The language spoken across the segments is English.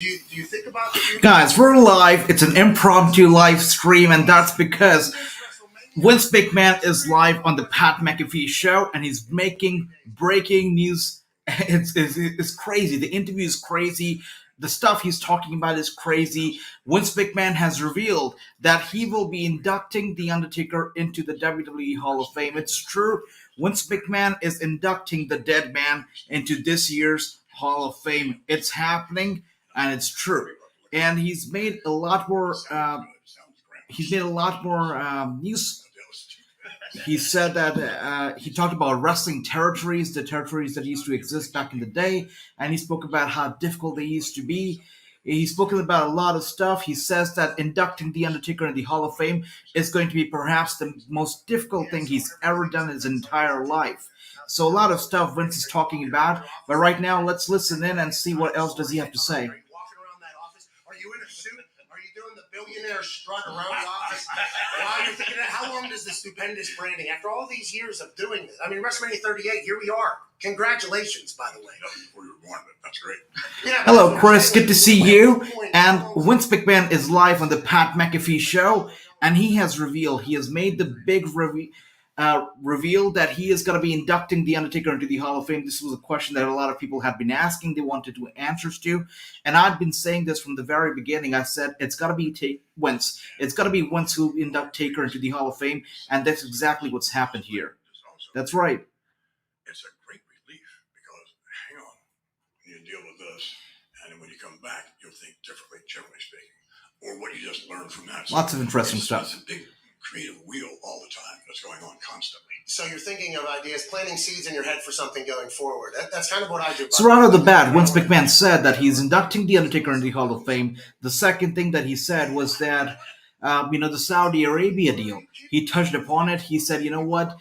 Do you think about the future? Guys, we're live. It's an impromptu live stream, and that's because Vince McMahon is live on the Pat McAfee show, and he's making breaking news. It's crazy. The interview is crazy. The stuff he's talking about is crazy. Vince McMahon has revealed that he will be inducting The Undertaker into the WWE Hall of Fame. It's true. Vince McMahon is inducting the dead man into this year's Hall of Fame. It's happening, and it's true. And he's made a lot more. News. He said that he talked about wrestling territories, the territories that used to exist back in the day, and he spoke about how difficult they used to be. He's spoken about a lot of stuff. He says that inducting The Undertaker in the Hall of Fame is going to be perhaps the most difficult thing he's ever done in his entire life. So a lot of stuff Vince is talking about, but right now let's listen in and see what else does he have to say. Walking around that office, are you in a suit? Are you doing the billionaire strut around the office? While you're thinking, how long does the stupendous branding? After all these years of doing this, I mean, WrestleMania 38, here we are. Congratulations, by the way. Before you were born, but that's great. Yeah, Hello, Chris. Good to see you. And Vince McMahon is live on the Pat McAfee show, and he has made the big reveal that he is going to be inducting The Undertaker into the Hall of Fame. This was a question that a lot of people had been asking. They wanted answers to. And I've been saying this from the very beginning. I said it's got to be Vince. It's got to be Vince who induct Taker into the Hall of Fame. And that's exactly what's happened here. That's right. It's a great relief because, hang on, you deal with this, and then when you come back, you'll think differently, generally speaking. Or what you just learned from that. Lots of interesting stuff. It's a big creative wheel all the time that's going on constantly. So you're thinking of ideas, planting seeds in your head for something going forward. That's kind of what I do. So right off the bat, Vince McMahon said that he's inducting The Undertaker into the Hall of Fame. The second thing that he said was that, the Saudi Arabia deal. He touched upon it. He said, you know what?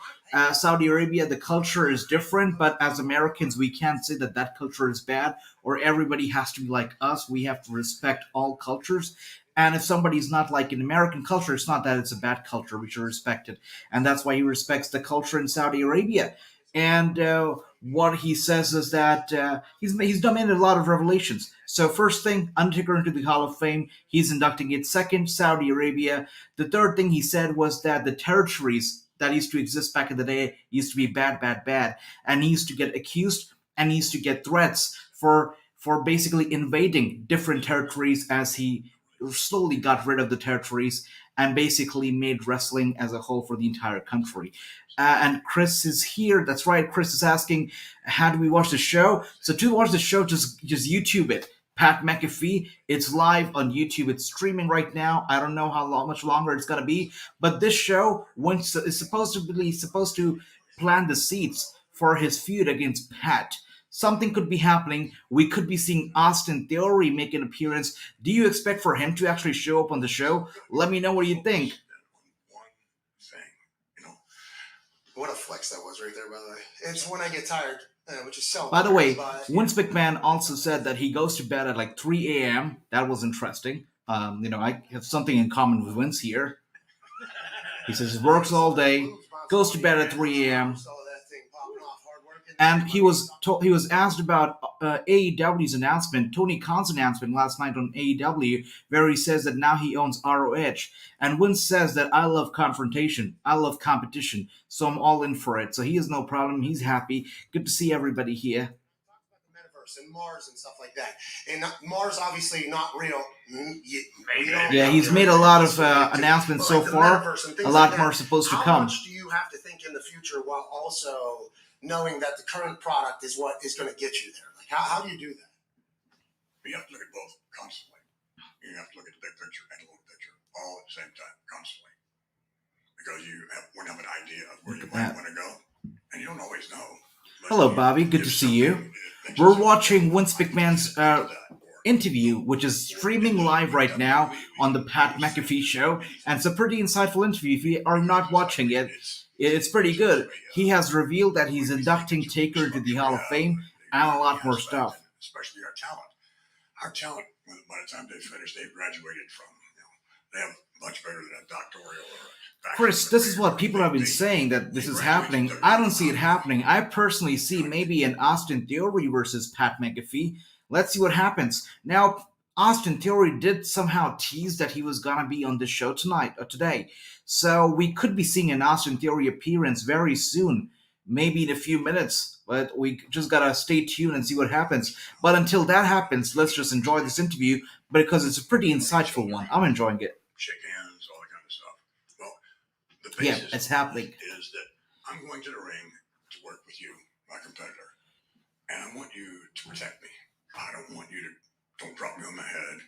Saudi Arabia, the culture is different, but as Americans, we can't say that culture is bad or everybody has to be like us. We have to respect all cultures. And if somebody's not like an American culture, it's not that it's a bad culture. We should respect it. And that's why he respects the culture in Saudi Arabia. And what he says is that he's done a lot of revelations. So first thing, Undertaker into the Hall of Fame. He's inducting it. Second, Saudi Arabia. The third thing he said was that the territories that used to exist back in the day used to be bad, bad, bad. And he used to get accused and he used to get threats for basically invading different territories as he slowly got rid of the territories and basically made wrestling as a whole for the entire country. And Chris is here. That's right. Chris is asking, how do we watch the show? So to watch the show, just YouTube it. Pat McAfee. It's live on YouTube. It's streaming right now. I don't know how much longer it's going to be. But this show is supposed to plant the seeds for his feud against Pat. Something could be happening. We could be seeing Austin Theory make an appearance. Do you expect for him to actually show up on the show? Let me know what you think. One thing, What a flex that was right there, by the way. It's when I get tired, which is so. By the way, Vince McMahon also said that he goes to bed at like 3 a.m. That was interesting. I have something in common with Vince here. He says he works all day, goes to bed at 3 a.m. And he was asked about AEW's announcement, Tony Khan's announcement last night on AEW, where he says that now he owns ROH. And Vince says that I love confrontation, I love competition, so I'm all in for it. So he has no problem. He's happy. Good to see everybody here. And Mars and stuff like that. And Mars obviously not real. Yeah, he's made a lot of announcements so far. A lot more supposed to come. How much do you have to think in the future while also knowing that the current product is what is going to get you there? Like, how do you do that? You have to look at both constantly. You have to look at the big picture and the little picture all at the same time, constantly. Because you want to have an idea of where you might want to go, and you don't always know. Hello, Bobby. Good to see you. We're watching Vince McMahon's interview, which is streaming live right now on the Pat McAfee show. And it's a pretty insightful interview. If you are not watching it, it's pretty good. He has revealed that he's inducting Taker into the Hall of Fame and a lot more stuff. Especially our talent. Our talent, by the time they finish, they've graduated from, they have much better than a doctoral or Chris, this is what people have been saying, that this is happening. I don't see it happening. I personally see maybe an Austin Theory versus Pat McAfee. Let's see what happens. Now, Austin Theory did somehow tease that he was gonna be on this show tonight or today. So we could be seeing an Austin Theory appearance very soon, maybe in a few minutes. But we just gotta stay tuned and see what happens. But until that happens, let's just enjoy this interview because it's a pretty insightful one. I'm enjoying it. Shake hands, all that kind of stuff. Well, the Yeah, basis it's happening. is that I'm going to the ring to work with you, my competitor, and I want you to protect me. I don't want you to don't drop me on my head.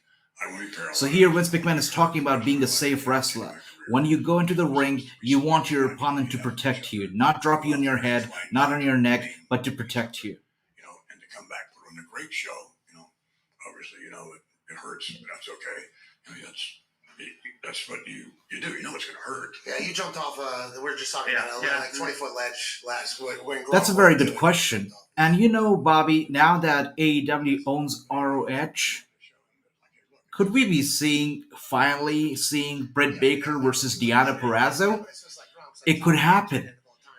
I don't want to be paralyzed. So here Vince McMahon is talking about being a safe wrestler. When you go into the ring, you want your opponent to protect you, not drop you on your head, not on your neck, but to protect you. You know, and to come back put on a great show. You know, obviously, you know it hurts, but that's okay. I mean, that's what you do. You know it's going to hurt. Yeah, you jumped off. We were just talking about like 20-foot ledge last when That's a very good question. And you know, Bobby, now that AEW owns ROH, could we be finally seeing Britt Baker versus Deonna Purrazzo? It could happen.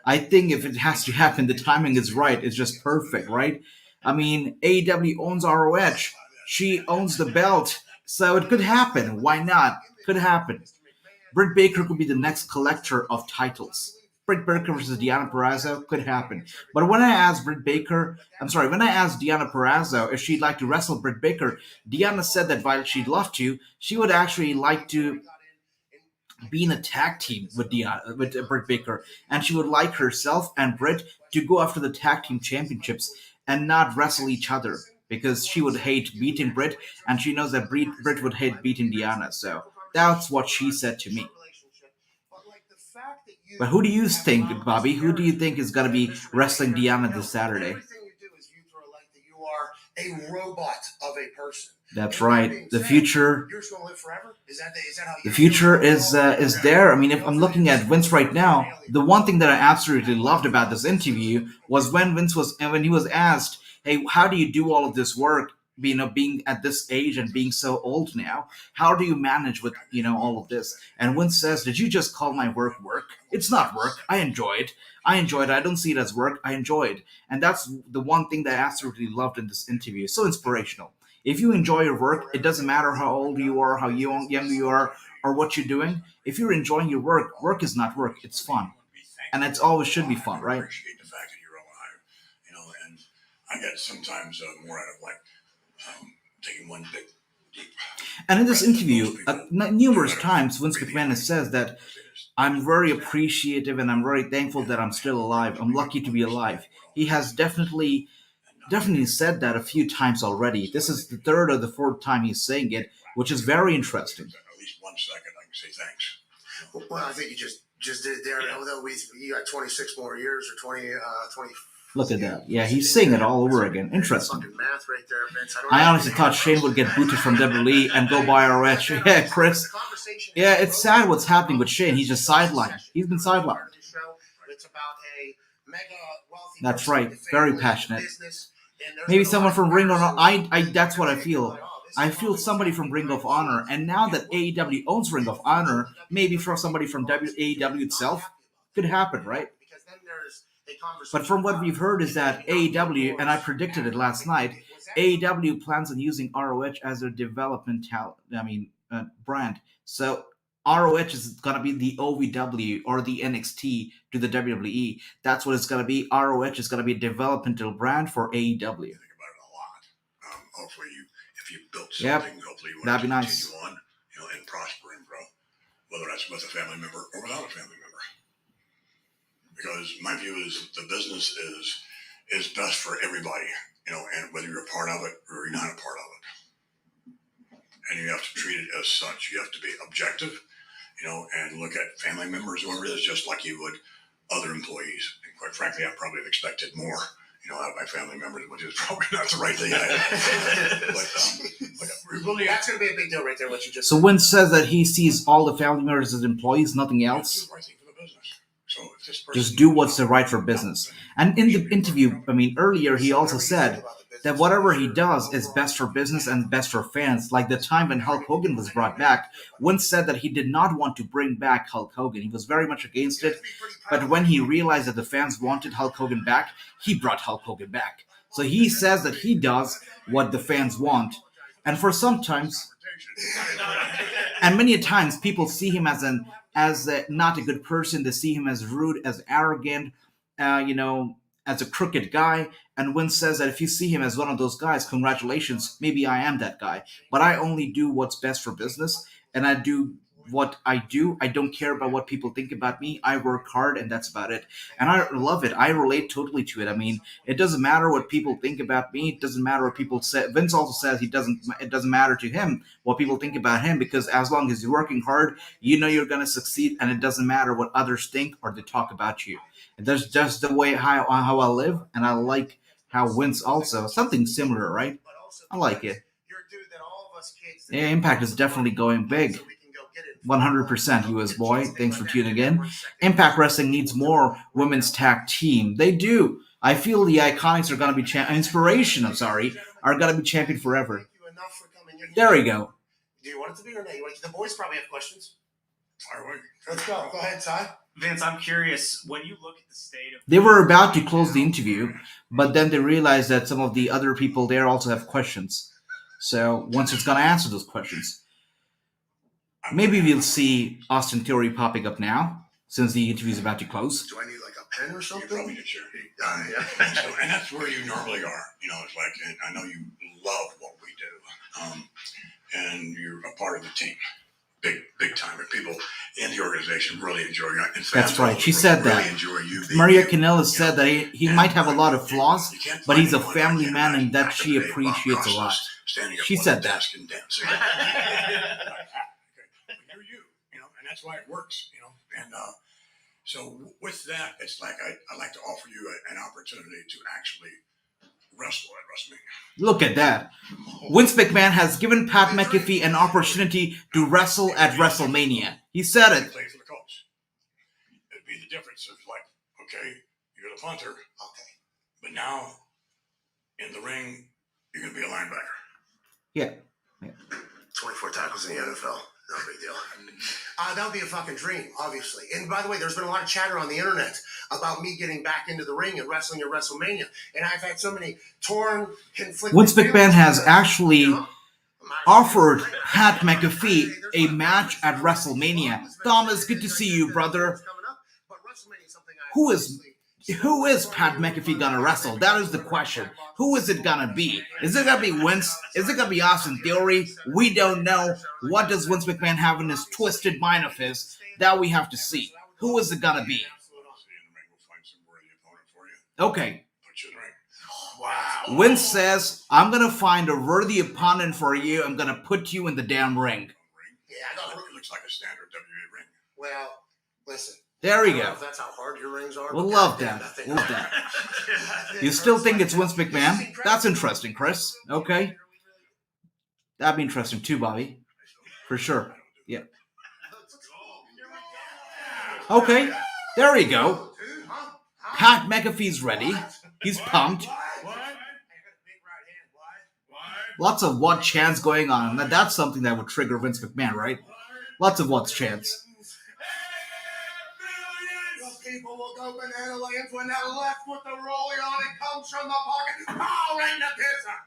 I think if it has to happen, the timing is right. It's just perfect, right? I mean, AEW owns ROH. She owns the belt. So it could happen. Why not? Could happen. Britt Baker could be the next collector of titles. Britt Baker versus Deonna Purrazzo could happen. But when I asked when I asked Deonna Purrazzo if she'd like to wrestle Britt Baker, Deonna said that while she'd love to, she would actually like to be in a tag team with Britt Baker, and she would like herself and Britt to go after the tag team championships and not wrestle each other because she would hate beating Britt, and she knows that Britt would hate beating Deonna. So that's what she said to me. But who do you think, Bobby? Who do you think is going to be wrestling Deonna this Saturday? Everything you do is you throw like that you are a robot of a person. That's right. The future. You're just gonna live forever. Is that how The future is there. I mean, if I'm looking at Vince right now, the one thing that I absolutely loved about this interview was when he was asked, "Hey, how do you do all of this work? Being at this age and being so old now, how do you manage with all of this?" And Vince says, "Did you just call my work work? It's not work. I enjoy it. I don't see it as work. I enjoy it." And that's the one thing that I absolutely loved in this interview. So inspirational. If you enjoy your work, it doesn't matter how old you are, how young you are, or what you're doing. If you're enjoying your work, work is not work. It's fun. And it always should be fun, right? I appreciate the fact that you're alive, and I get sometimes more out of taking one big deep. And in this interview, numerous times, Vince McMahon says that I'm very appreciative and I'm very thankful that I'm still alive. I'm lucky to be alive. He has definitely said that a few times already. This is the third or the fourth time he's saying it, which is very interesting. At least 1 second, I can say thanks. Well, I think you just did it there. Although you got 26 more years or 20. Look at that. Yeah, he's saying it all over again. Interesting. Fucking math right there, Vince. I honestly thought Shane would get booted from WWE and go buy ROH. Yeah, Chris. Yeah, it's sad what's happening with Shane. He's just sidelined. He's been sidelined. It's about a mega wealthy. That's right. Very passionate. Maybe someone from Ring of Honor. That's what I feel. I feel somebody from Ring of Honor. And now that AEW owns Ring of Honor, maybe for somebody from AEW itself could happen, right? But from what we've heard is that AEW, and I predicted it last night, AEW plans on using ROH as their development brand. So ROH is going to be the OVW or the NXT to the WWE. That's what it's going to be. ROH is going to be a developmental brand for AEW. Think about it a lot. Hopefully, if you built something, hopefully you want to continue on, and prosper and grow, whether that's with a family member or without a family member. Because my view is the business is best for everybody, and whether you're a part of it or you're not a part of it. And you have to treat it as such. You have to be objective, and look at family members, whoever it is, just like you would other employees. And quite frankly, I probably have expected more, out of my family members, which is probably not the right thing. But that's going to be a big deal right there, what you just said. So Vince says that he sees all the family members as employees, nothing else. So just do what's right for business. And in the interview, earlier he also said that whatever he does is best for business and best for fans. Like the time when Hulk Hogan was brought back, Vince said that he did not want to bring back Hulk Hogan. He was very much against it. But when he realized that the fans wanted Hulk Hogan back, he brought Hulk Hogan back. So he says that he does what the fans want. And for sometimes, and many a times, people see him not a good person. They see him as rude, as arrogant, as a crooked guy. And Vince says that if you see him as one of those guys, congratulations, maybe I am that guy. But I only do what's best for business, and I do what I do. I don't care about what people think about me. I work hard, and that's about it. And I love it. I relate totally to it. I mean, it doesn't matter what people think about me. It doesn't matter what people say. Vince also says it doesn't matter to him what people think about him, because as long as you're working hard, you know you're going to succeed, and it doesn't matter what others think or they talk about you. And that's just the way how I live, and I like how Vince also something similar, right? I like it. Yeah, Impact is definitely going big. 100% US boy. Thanks for tuning in. Impact Wrestling needs more women's tag team. They do. I feel the Iconics are going to be are going to be champion forever. There we go. Do you want it to be or not? The boys probably have questions. Fire away. Let's go. Go ahead, Ty. Vince, I'm curious, when you look at the state of... They were about to close the interview, but then they realized that some of the other people there also have questions. So once it's going to answer those questions, maybe we'll see Austin Theory popping up now, since the interview is about to close. Do I need like a pen or something? You probably get your and that's where you normally are. It's like, I know you love what we do, and you're a part of the team. Big time. People in the organization really enjoy you. In fact, that's right. She said that. Maria Kanellis said that he might have a lot of flaws, but he's a family man, and that she appreciates a lot. She said that. You're you, and that's why it works, And so with that, it's like I like to offer you an opportunity to actually wrestle at WrestleMania. Look at that. Vince McMahon has given Pat McAfee an opportunity to wrestle at WrestleMania. He said it. Play for the coach. It'd be the difference of like, okay, you're the punter. Okay. But now, in the ring, you're going to be a linebacker. Yeah. 24 tackles in the NFL. No big deal. That would be a fucking dream, obviously. And by the way, there's been a lot of chatter on the internet about me getting back into the ring and wrestling at WrestleMania. And I've had so many torn, conflicted... Vince McMahon has actually offered Pat McAfee a match at WrestleMania. Thomas, good to see you, brother. Who is Pat McAfee gonna wrestle? That is the question. Who is it gonna be? Is it gonna be Vince? Is it gonna be Austin Theory? We don't know. What does Vince McMahon have in his twisted mind of his? That we have to see. Who is it gonna be? Okay. Wow. Vince says, I'm gonna find a worthy opponent for you. I'm gonna put you in the damn ring. Yeah, I got it. Looks like a standard WWE ring. Well, listen. There we I don't go. know if that's how hard your rings are. We'll love that. Love that. You still think it's Vince McMahon? That's interesting, Chris. Okay. That'd be interesting too, Bobby. For sure. Yeah. Okay. There we go. Pat McAfee's ready. He's pumped. Lots of what chants going on. Now, that's something that would trigger Vince McMahon, right? Lots of what's chants. People will go banana lands when that left with the rolling on it comes from the pocket. Power in the kisser.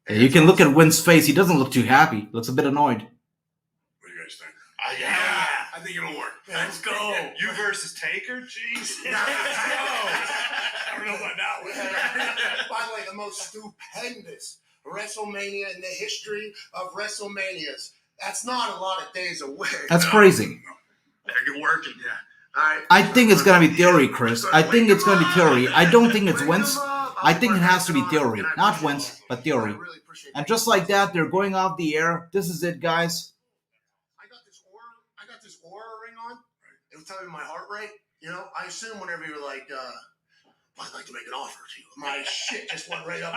Yeah, you can look at Vince's face. He doesn't look too happy. He looks a bit annoyed. What do you guys think? Yeah. I think it'll work. Let's go. You versus Taker? Jeez. I don't know about that one. By the way, the most stupendous WrestleMania in the history of WrestleManias. That's not a lot of days away. That's crazy. Better get working, yeah. I think it's going to be Theory, Chris. I think it's going to be Theory. I don't think it's Vince. I think it has to be Theory. Not Vince, but Theory. And just like that, they're going off the air. This is it, guys. I got this aura ring on. It was telling me my heart rate. I assume whenever you're like, I'd like to make an offer to you. My shit just went right up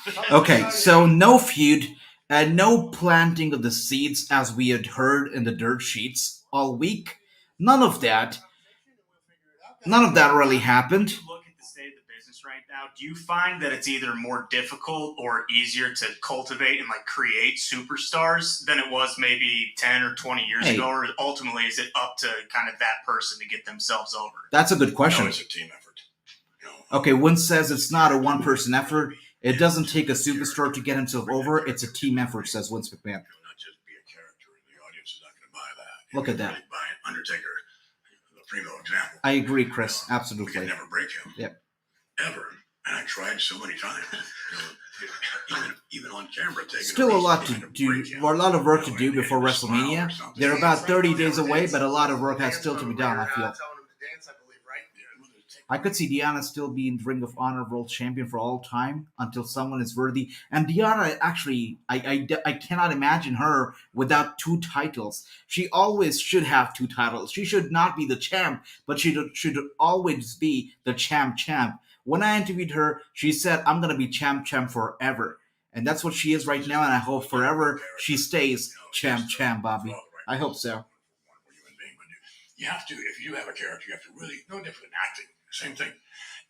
to... Okay, so no feud. No planting of the seeds as we had heard in the dirt sheets all week. None of that really happened. When you look at the state of the business right now, do you find that it's either more difficult or easier to cultivate and create superstars than it was maybe 10 or 20 years ago? Or ultimately, is it up to kind of that person to get themselves over? That's a good question. No, it's a team effort. Okay, Vince says it's not a one-person effort. It doesn't take a superstar to get himself over. It's a team effort, says Vince McMahon. Not just be a character. The audience is not going to buy that. Look at that. Really buy Undertaker, the primo example. I agree, Chris. We Absolutely. can never break him. Yep. Ever. And I tried so many times. Even on camera. Still a lot to do, or a lot of work to do before WrestleMania. They're about 30 days away, but a lot of work has still to be done, I feel. I could see Deanna still being Ring of Honor World Champion for all time until someone is worthy. And Deanna, actually, I cannot imagine her without 2 titles. She always should have 2 titles. She should not be the champ, but she should always be the champ. When I interviewed her, she said, I'm going to be champ forever. And that's what she is right now, and I hope forever she stays champ, Bobby. I hope so. You have to, if you have a character, you have to really, no different than acting. Same thing.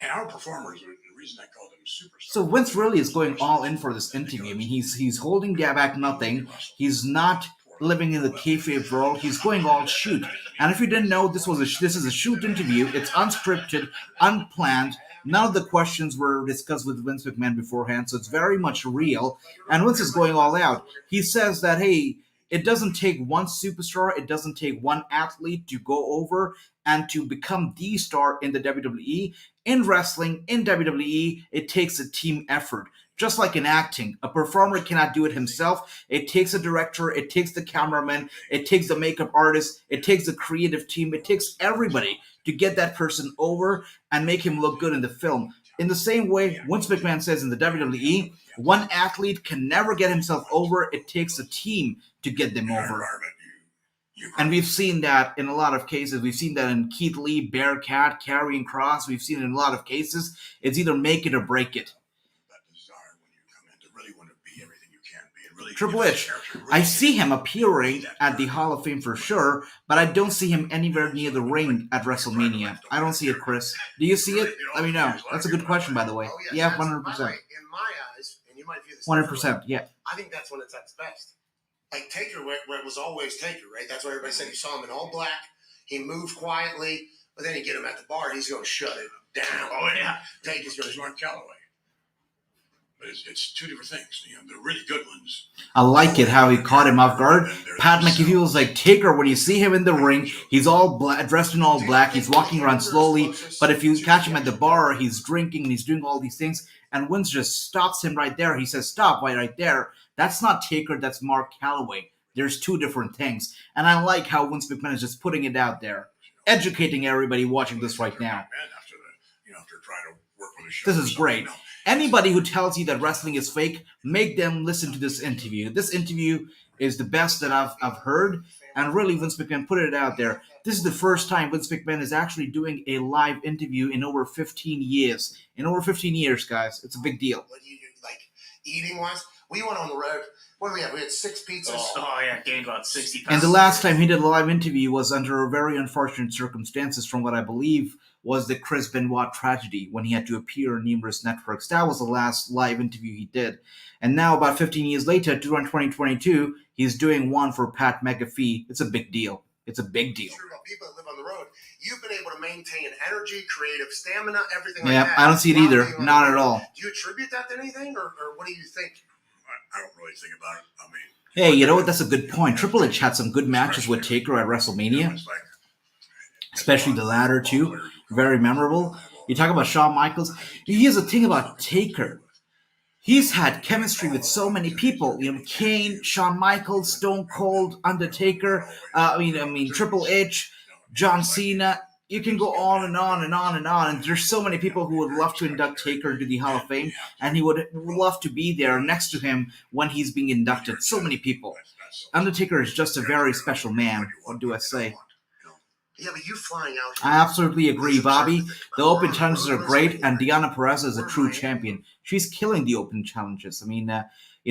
And our performers, the reason I call them superstars. So Vince really is going all in for this interview. I mean, he's holding back nothing. He's not living in the kayfabe world. He's going all shoot. And if you didn't know, this is a shoot interview. It's unscripted, unplanned. None of the questions were discussed with Vince McMahon beforehand, so it's very much real. And Vince is going all out. He says that, hey, it doesn't take one superstar, it doesn't take one athlete to go over and to become the star in the WWE. In wrestling, in WWE, it takes a team effort. Just like in acting, a performer cannot do it himself. It takes a director, it takes the cameraman, it takes the makeup artist, it takes the creative team, it takes everybody to get that person over and make him look good in the film. In the same way, Vince McMahon says in the WWE, one athlete can never get himself over. It takes a team to get them over. And we've seen that in a lot of cases. We've seen that in Keith Lee, Bearcat, Karrion Kross. We've seen it in a lot of cases. It's either make it or break it. Triple H, I see him appearing at the Hall of Fame for sure, but I don't see him anywhere near the ring at WrestleMania. I don't see it, Chris. Do you see it? Let me know. That's a good question, by the way. Yeah, 100%. In my eyes, and you might view this 100%, yeah. I think that's when it's at its best. Like Taker, where it was always Taker, right? That's why everybody said you saw him in all black. He moved quietly, but then you get him at the bar, he's going to shut it down. Oh, yeah. Taker's going to Mark Calloway. But it's 2 different things. You know, they're really good ones. I like it how he caught him off guard. Pat McAfee was like, Taker, when you see him in the ring, he's all dressed in all black. He's walking around slowly. But if you catch him at the bar, he's drinking and he's doing all these things. And Vince just stops him right there. He says, stop right there. That's not Taker. That's Mark Calloway. There's 2 different things. And I like how Vince McMahon is just putting it out there, educating everybody watching this right now. This is great. Anybody who tells you that wrestling is fake, make them listen to this interview. This interview is the best that I've heard, and really Vince McMahon put it out there. This is the first time Vince McMahon is actually doing a live interview in over 15 years. In over 15 years, guys. It's a big deal. What do you do, like eating-wise? We went on the road. What do we have? We had 6 pizzas. Oh yeah, gained about 60 pounds. And the last time he did a live interview was under very unfortunate circumstances, from what I believe was the Chris Benoit tragedy, when he had to appear on numerous networks. That was the last live interview he did. And now, about 15 years later, 2022, he's doing one for Pat McAfee. It's a big deal. It's a big deal. True about people that live on the road. You've been able to maintain energy, creative stamina, everything Yeah, like that. I don't see it either. Not at all. Do you attribute that to anything, or what do you think? I don't really think about it. I mean, hey, you know what? That's a good point. Triple H had some good matches with Taker at WrestleMania, especially the latter two. Very memorable. You talk about Shawn Michaels. Here's the thing about Taker. He's had chemistry with so many people. You know, Kane, Shawn Michaels, Stone Cold, Undertaker. I mean, Triple H, John Cena. You can go on and on and on and on. And there's so many people who would love to induct Taker into the Hall of Fame, and he would love to be there next to him when he's being inducted. So many people. Undertaker is just a very special man. What do I say? Yeah, but you flying out. I absolutely agree, Bobby. The open challenges are great, and Deonna Purrazzo is a true champion. She's killing the open challenges. I mean,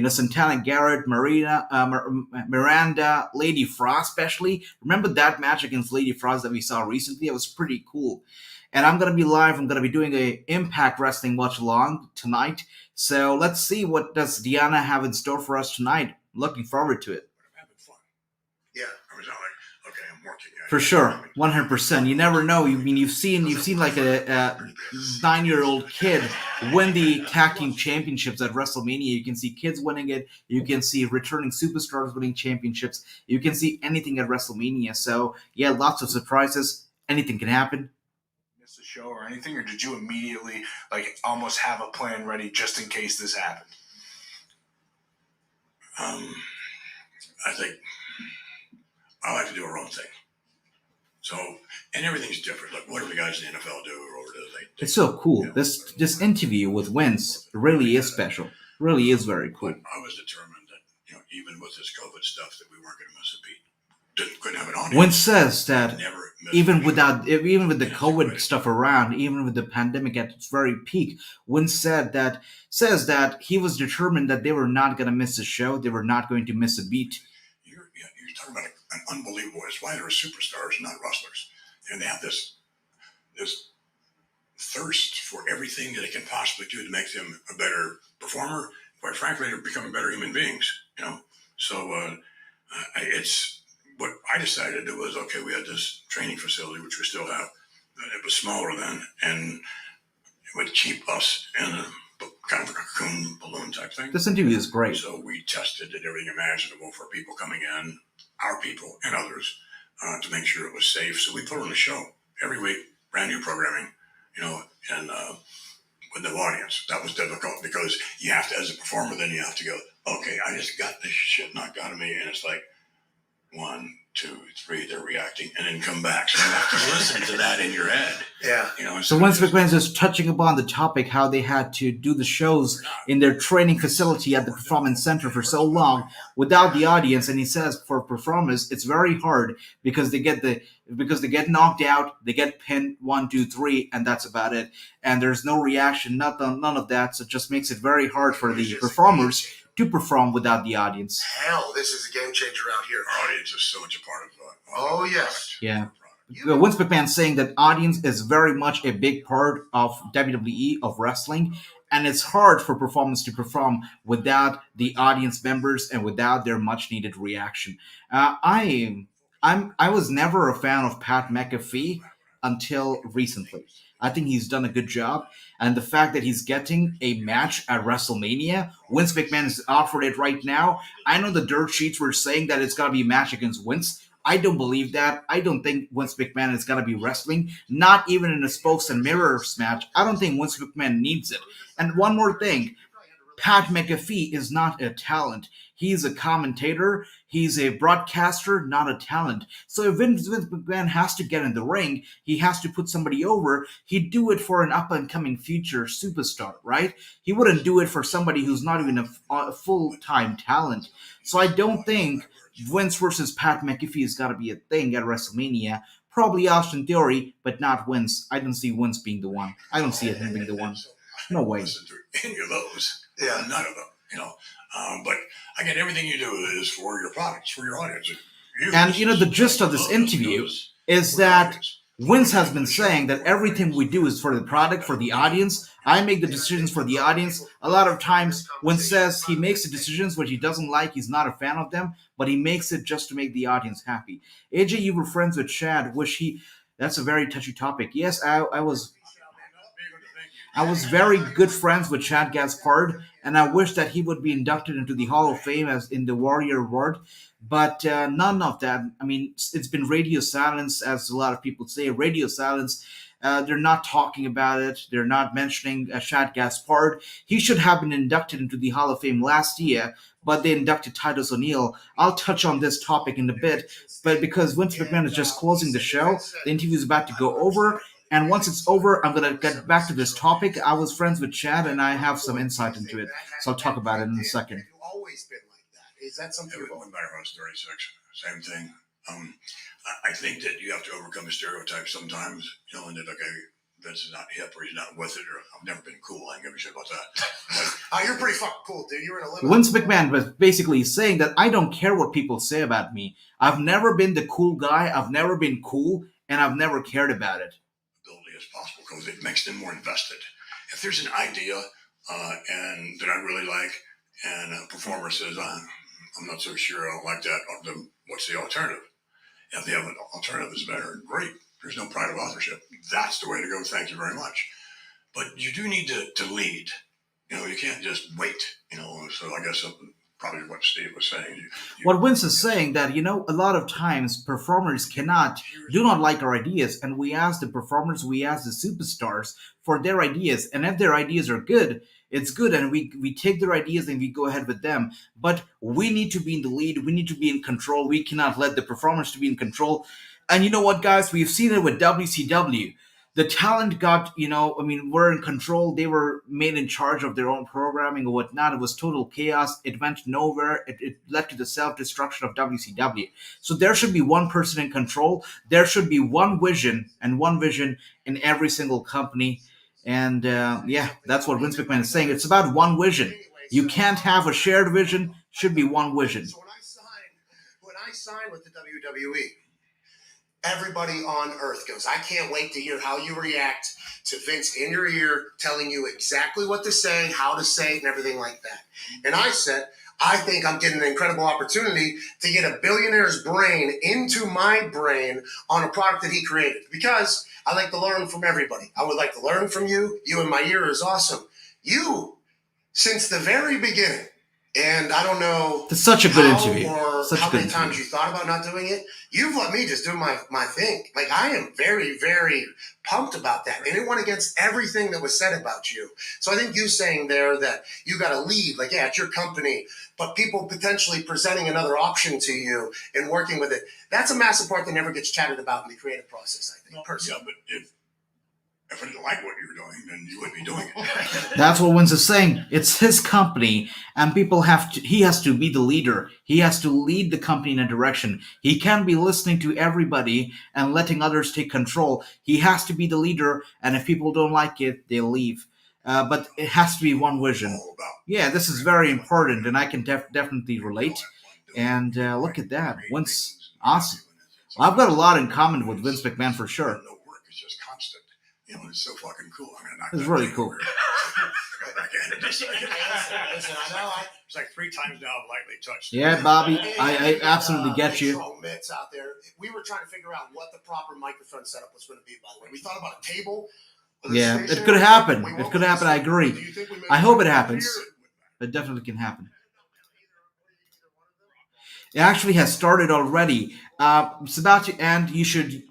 Santana Garrett, Miranda, Lady Frost especially. Remember that match against Lady Frost that we saw recently? It was pretty cool. And I'm going to be live. I'm going to be doing a Impact Wrestling watch-along tonight. So let's see what does Deonna have in store for us tonight. Looking forward to it. I'm having fun. Yeah. I was like, okay, I'm For sure, 100%. You never know. You mean you've seen like a 9-year-old kid win the tag team championships at WrestleMania. You can see kids winning it. You can see returning superstars winning championships. You can see anything at WrestleMania. So yeah, lots of surprises. Anything can happen. Miss a show or anything, or did you immediately like almost have a plan ready just in case this happened? I think I like to do our own thing. So, and everything's different. Like, what do the guys in the NFL do, or what do they? It's so cool. This interview with Vince really is special. Really is very cool. But I was determined that even with this COVID stuff, that we weren't going to miss a beat. Couldn't have an audience. Vince says that even with the Yeah, COVID right. stuff around, even with the pandemic at its very peak, Vince says that he was determined that they were not going to miss a show. They were not going to miss a beat. You're talking about an unbelievable. It's why they're superstars, not wrestlers, and they have this thirst for everything that they can possibly do to make them a better performer. Quite frankly, they're becoming better human beings. So it's what I decided. It was okay. We had this training facility, which we still have. It was smaller then, and it would keep us in a kind of a cocoon balloon type thing. This interview is great. So we tested did everything imaginable for people coming in, our people and others, to make sure it was safe. So we put on a show every week, brand new programming, and with no audience. That was difficult because you have to, as a performer, then you have to go, okay, I just got this shit knocked out of me. And it's like 1, 2, 3, they're reacting, and then come back. So you have to listen to that in your head. Yeah. So Vince McMahon is touching upon the topic how they had to do the shows in their training facility at the Performance Center for so long without the audience, and he says for performers it's very hard because they get knocked out, they get pinned 1, 2, 3, and that's about it. And there's no reaction, none of that. So it just makes it very hard for the performers to perform without the audience. Hell, this is a game changer out here. Our audience is so much a part of Oh, yes. Yeah. Vince McMahon saying that audience is very much a big part of WWE, of wrestling, and it's hard for performers to perform without the audience members and without their much needed reaction. I was never a fan of Pat McAfee until recently. I think he's done a good job, and the fact that he's getting a match at WrestleMania, Vince McMahon has offered it right now. I know the dirt sheets were saying that it's gonna be a match against Vince. I don't believe that. I don't think Vince McMahon is going to be wrestling, not even in a spokes and mirrors match. I don't think Vince McMahon needs it. And one more thing, Pat McAfee is not a talent. He's a commentator. He's a broadcaster, not a talent. So if Vince McMahon has to get in the ring, he has to put somebody over, he'd do it for an up-and-coming future superstar, right? He wouldn't do it for somebody who's not even a full-time talent. So I don't think Vince versus Pat McAfee has got to be a thing at WrestleMania. Probably Austin Theory, but not Vince. I don't see Vince being the one. I don't see him being the one. No way. Listen to any of those. Yeah. None of them. But again, everything you do is for your products, for your audience. And the gist of this interview is that Vince has been saying that everything we do is for the product, for the audience. I make the decisions for the audience. A lot of times, Vince says he makes the decisions which he doesn't like. He's not a fan of them, but he makes it just to make the audience happy. AJ, you were friends with Chad. That's a very touchy topic. Yes, I was very good friends with Chad Gaspard, and I wish that he would be inducted into the Hall of Fame as in the Warrior Award. But none of that. I mean, it's been radio silence, as a lot of people say. Radio silence. They're not talking about it. They're not mentioning Chad Gaspard. He should have been inducted into the Hall of Fame last year, but they inducted Titus O'Neil. I'll touch on this topic in a bit, but because Vince McMahon is just closing the show, the interview is about to go over. And once it's over, I'm going to get back to this topic. I was friends with Chad, and I have some insight into it. So I'll talk about it in a second. Have you always been like that? Is that something? Everyone by House 36, same thing. I think that you have to overcome the stereotypes sometimes, and that, okay, Vince is not hip or he's not with it, or I've never been cool. I ain't give a shit about that. You're pretty fucking cool, dude. You're in a limo. Vince McMahon was basically saying that I don't care what people say about me. I've never been the cool guy. I've never been cool, and I've never cared about it. Ability as possible because it makes them more invested. If there's an idea and that I really like, and a performer says, I'm not so sure I don't like that, what's the alternative? If they have an alternative that's better, great. There's no pride of authorship. That's the way to go. Thank you very much. But you do need to lead. You can't just wait. So I guess probably what Steve was saying. What Vince is saying that, a lot of times performers do not like our ideas, and we ask the performers, we ask the superstars for their ideas, and if their ideas are good, it's good, and we take their ideas and we go ahead with them. But we need to be in the lead. We need to be in control. We cannot let the performers to be in control. And you know what, guys? We've seen it with WCW. The talent got, were in control. They were made in charge of their own programming or whatnot. It was total chaos. It went nowhere. It led to the self-destruction of WCW. So there should be one person in control. There should be one vision in every single company. And that's what Vince McMahon is saying. It's about one vision. You can't have a shared vision. Should be one vision. So when I signed with the WWE, everybody on earth goes, I can't wait to hear how you react to Vince in your ear telling you exactly what to say, how to say it, and everything like that. And I said, I think I'm getting an incredible opportunity to get a billionaire's brain into my brain on a product that he created. Because I like to learn from everybody. I would like to learn from you. You in my ear is awesome. You, since the very beginning, and I don't know it's such a good interview. How many times you thought about not doing it. You've let me just do my thing. Like, I am very, very pumped about that. And it went against everything that was said about you. So I think you saying there that you got to lead, like, yeah, it's your company, but people potentially presenting another option to you and working with it, that's a massive part that never gets chatted about in the creative process, I think, personally. Yeah, but if I didn't like what you were doing, then you wouldn't be doing it. That's what Vince is saying. It's his company, and he has to be the leader. He has to lead the company in a direction. He can't be listening to everybody and letting others take control. He has to be the leader, and if people don't like it, they leave. But it has to be one vision. Yeah, this is very important, and I can definitely relate. And look at that. Vince, awesome. Well, I've got a lot in common with Vince McMahon for sure. No work. It's just constant. It's so fucking cool. I'm gonna knock It's that really thing cool. over. Listen, I know. It's like 3 times now I've lightly touched. Yeah, Bobby, I absolutely get you. Mitts out there. We were trying to figure out what the proper microphone setup was going to be, by the way. We thought about a table. Yeah, it could happen. It could happen. I agree. I hope it happens. It definitely can happen. It actually has started already. It's about to end. You should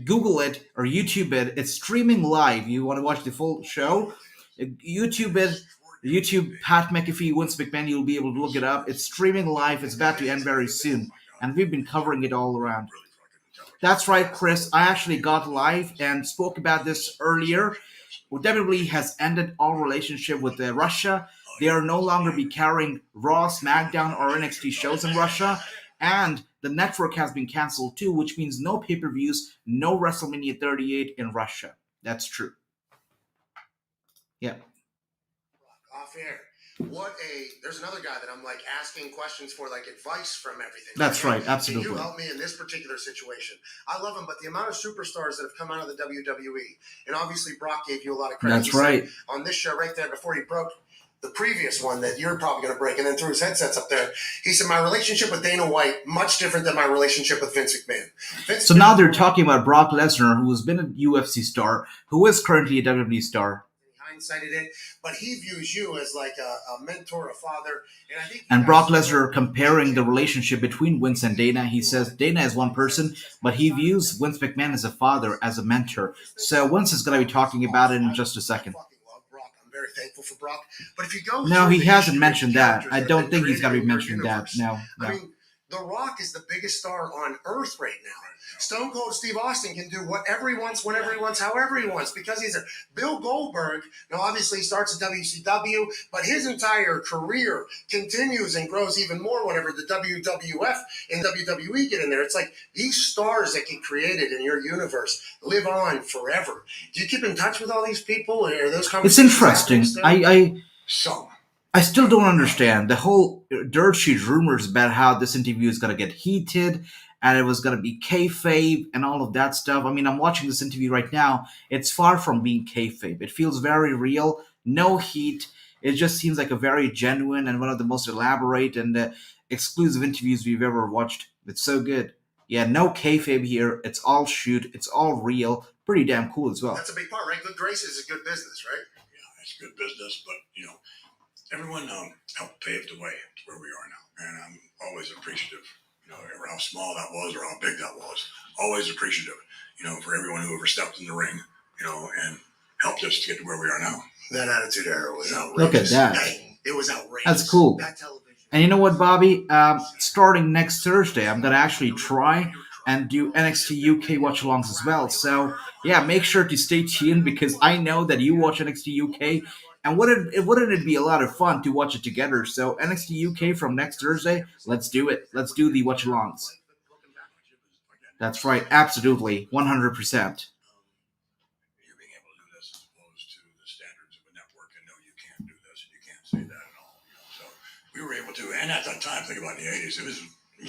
Google it or YouTube it. It's streaming live. You want to watch the full show? YouTube it. YouTube Pat McAfee, Vince McMahon. You'll be able to look it up. It's streaming live. It's about to end very soon. And we've been covering it all around. That's right, Chris. I actually got live and spoke about this earlier. WWE has ended all relationship with Russia. They are no longer be carrying Raw, SmackDown, or NXT shows in Russia. And the network has been canceled too, which means no pay-per-views, no WrestleMania 38 in Russia. That's true. Yeah. Off air. There's another guy that I'm like asking questions for, like advice from everything. That's right, absolutely. Can you help me in this particular situation? I love him, but the amount of superstars that have come out of the WWE, and obviously Brock gave you a lot of credit. That's right. On this show right there, before he broke the previous one that you're probably going to break, and then threw his headsets up there, he said, my relationship with Dana White, much different than my relationship with Vince McMahon. So now they're talking about Brock Lesnar, who has been a UFC star, who is currently a WWE star. Hindsighted it, but he views you as like a mentor, a father, and I think. And Brock Lesnar comparing the relationship between Vince and Dana. He says Dana is one person, but he views Vince McMahon as a father, as a mentor. So Vince is going to be talking about it in just a second. I fucking love Brock. I'm very thankful for Brock. But if you go, No, he hasn't mentioned that. I don't think he's going to be mentioning that. No. I mean, The Rock is the biggest star on earth right now. Stone Cold Steve Austin can do whatever he wants, whenever he wants, however he wants, because he's a Bill Goldberg. Now, obviously, he starts at WCW, but his entire career continues and grows even more whenever the WWF and WWE get in there. It's like these stars that get created in your universe live on forever. Do you keep in touch with all these people? Or are those It's interesting. Some. I still don't understand the whole dirt sheet rumors about how this interview is going to get heated and it was going to be kayfabe and all of that stuff. I mean, I'm watching this interview right now. It's far from being kayfabe. It feels very real, no heat. It just seems like a very genuine and one of the most elaborate and exclusive interviews we've ever watched. It's so good. Yeah, no kayfabe here. It's all shoot. It's all real. Pretty damn cool as well. That's a big part, right? Good graces is good business, right? Yeah, it's good business, but everyone helped pave the way to where we are now, and I'm always appreciative. Ever how small that was or how big that was, always appreciative. For everyone who ever stepped in the ring, and helped us to get to where we are now. That attitude era was outrageous. Look at that. Hey, it was outrageous. That's cool. That television. And you know what, Bobby? Starting next Thursday, I'm gonna actually try and do NXT UK watch-alongs as well. So yeah, make sure to stay tuned because I know that you watch NXT UK, and wouldn't it be a lot of fun to watch it together? So NXT UK from next Thursday, let's do it. Let's do the watch-alongs. That's right, absolutely, 100%. You being able to do this as opposed to the standards of a network, and no, you can't do this, and you can't say that at all. So we were able to, and at that time, think about in the '80s, it was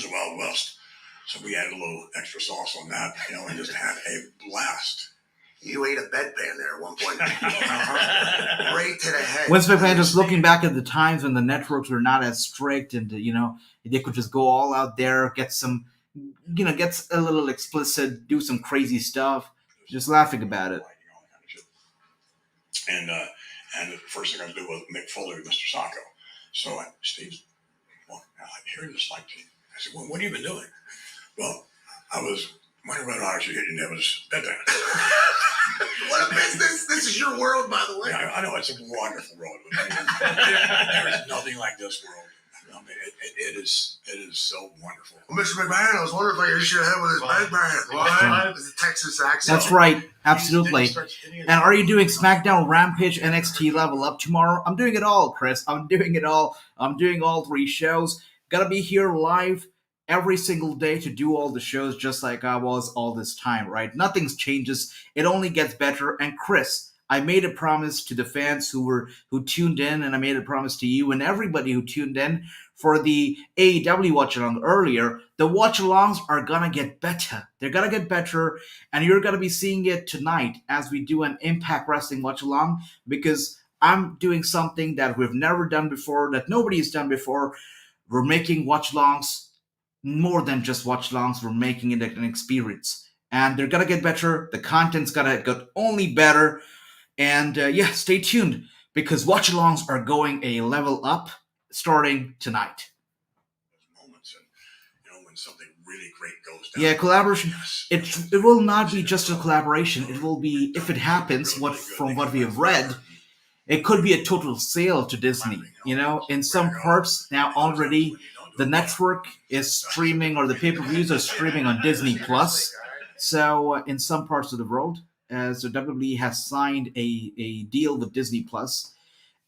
a Wild West. So we added a little extra sauce on that, and just had a blast. You ate a bedpan there at one point. Right to the head. Vince McMahon just looking back at the times when the networks were not as strict and, they could just go all out there, get some, gets a little explicit, do some crazy stuff, just laughing about it. And the first thing I was doing was make Foley with Mr. Sacco. So Steve's, well, I hear this like to you. I said, well, what have you been doing? Well, I was wondering whether I should get you Neva's bedpan. What a business! This is your world, by the way. Yeah, I know it's a wonderful world. There is nothing like this world. I mean, it is so wonderful. Well, Mr. McMahon, I was wondering if I could shoot ahead with his bedpan. Why? It's a Texas accent. That's right, absolutely. And are you doing SmackDown, Rampage, NXT Level Up tomorrow? I'm doing it all, Chris. I'm doing it all. I'm doing all 3 shows. Gotta be here live every single day to do all the shows just like I was all this time, right? Nothing changes. It only gets better. And Chris, I made a promise to the fans who tuned in, and I made a promise to you and everybody who tuned in for the AEW watch-along earlier. The watch-alongs are gonna get better. They're gonna get better, and you're gonna be seeing it tonight as we do an Impact Wrestling watch-along, because I'm doing something that we've never done before, that nobody's done before. We're making watch-alongs more than just watch-alongs. We're making it an experience, and they're gonna get better. The content's gonna get only better. And stay tuned because watch-alongs are going a level up starting tonight. Moments, and when something really great goes down. Yeah, collaboration. It will not be just a collaboration. It will be, if it happens, from what we have read, it could be a total sale to Disney. In some parts now already, the network is streaming, or the pay-per-views are streaming on Disney Plus. So in some parts of the world. So WWE has signed a deal with Disney Plus,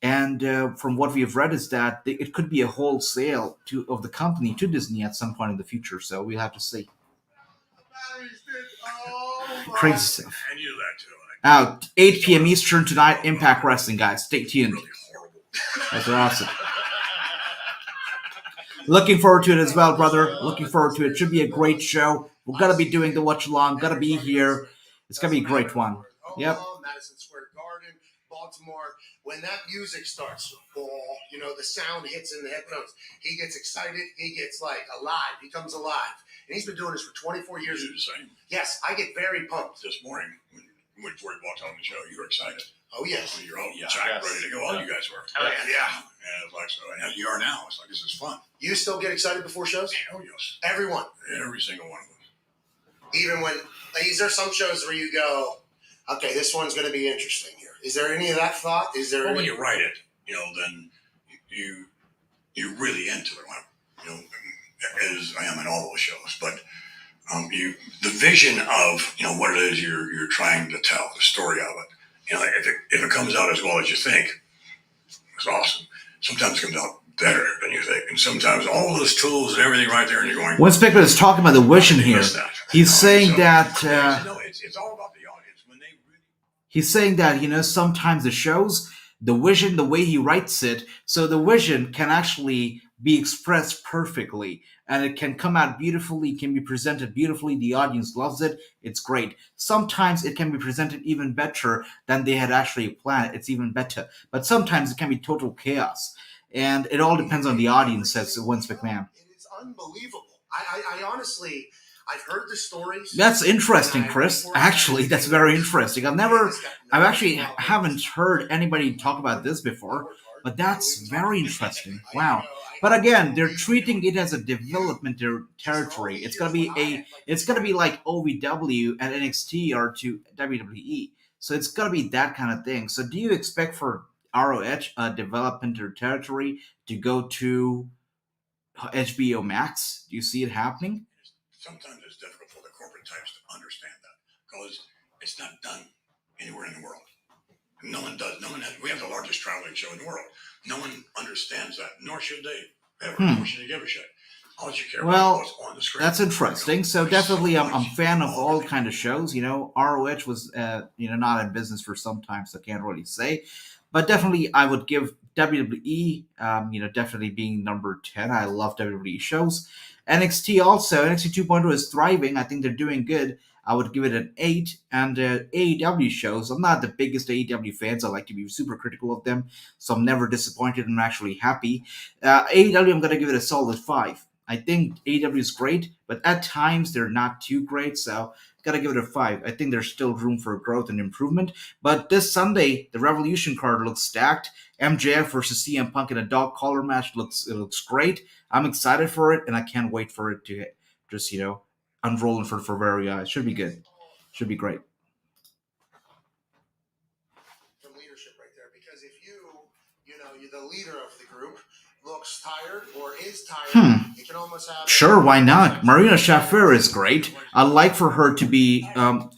and from what we have read is that it could be a wholesale of the company to Disney at some point in the future. So we'll have to see. Crazy stuff. And you do that too. Out 8 p.m. Eastern tonight, Impact Wrestling, guys. Stay tuned. Really horrible. That's awesome. Looking forward to it as well, brother. Looking forward to it. Should be a great show. We're gonna be doing the watch along. Gonna be here. It's going to be a great one. Yep. Madison Square Garden, Baltimore. When that music starts, the sound hits in the headphones. He gets excited. He gets alive. He comes alive. And he's been doing this for 24 years. You're the same. Yes, I get very pumped. This morning, when you walked on the show, you were excited. Oh, yes. You're all jacked, ready to go. All you guys were. Oh, yeah. Yeah. And it's like, so, and you are now. It's like, this is fun. You still get excited before shows? Oh, yes. Everyone? Every single one of them. Even when, is there some shows where you go, okay, this one's going to be interesting here? Is there any of that thought? Is there when you write it, then you really into it. As I am in all those shows, but the vision of what it is you're trying to tell, the story of it. If it comes out as well as you think, it's awesome. Sometimes it comes out better than you think, and sometimes all those tools and everything right there, and you're going. When Spickman is talking about the vision here, he's saying that. It's all about the audience when they really. He's saying that sometimes the shows, the vision, the way he writes it, so the vision can actually be expressed perfectly, and it can come out beautifully. It can be presented beautifully. The audience loves it. It's great. Sometimes it can be presented even better than they had actually planned. It's even better, but sometimes it can be total chaos. And it all depends on the audience, says Vince McMahon. It is unbelievable. I honestly, I've heard the stories. That's interesting, Chris. Actually, that's very interesting. I've actually haven't heard anybody talk about this before, but that's very interesting. Wow. But again, they're treating it as a development territory. It's gonna be like OVW and NXT are to WWE. So it's gonna be that kind of thing. So do you expect for ROH development territory to go to HBO Max? Do you see it happening? Sometimes it's difficult for the corporate types to understand that because it's not done anywhere in the world. No one does. We have the largest traveling show in the world. No one understands that, nor should they ever. Nor should they give a shit. All you care about is what's on the screen. That's interesting. So definitely, I'm a fan of all kind of shows. ROH was not in business for some time, so can't really say. But definitely, I would give WWE, definitely being number 10. I love WWE shows. NXT also, NXT 2.0 is thriving. I think they're doing good. I would give it an 8. And AEW shows, I'm not the biggest AEW fans. I like to be super critical of them, so I'm never disappointed. I'm actually happy. AEW, I'm going to give it a solid 5. I think AEW is great, but at times they're not too great, so gotta give it a 5. I think there's still room for growth and improvement. But this Sunday, the Revolution card looks stacked. MJF versus CM Punk in a dog collar match looks great. I'm excited for it, and I can't wait for it to just unroll in front of our very eyes. Should be good. Should be great. From leadership right there, because if you're the leader of the group, looks tired or is tired, you can almost have. Sure, why not? Marina Shafir is great. I like for her to be.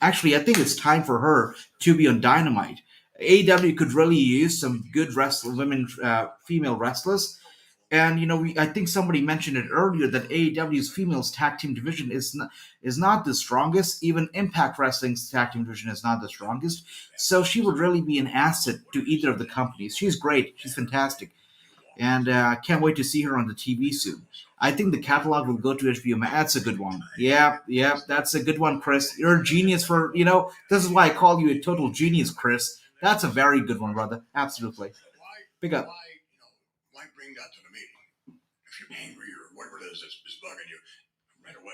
Actually, I think it's time for her to be on Dynamite. AEW could really use some good female wrestlers. And I think somebody mentioned it earlier that AEW's females tag team division is not the strongest. Even Impact Wrestling's tag team division is not the strongest. So she would really be an asset to either of the companies. She's great. She's fantastic. And I can't wait to see her on the TV soon. I think the catalog will go to HBO Max. That's a good one. Yeah, that's a good one, Chris. You're a genius this is why I call you a total genius, Chris. That's a very good one, brother. Absolutely. Big up. Why bring that to the meeting? If you're angry or whatever it is that's bugging you, right away,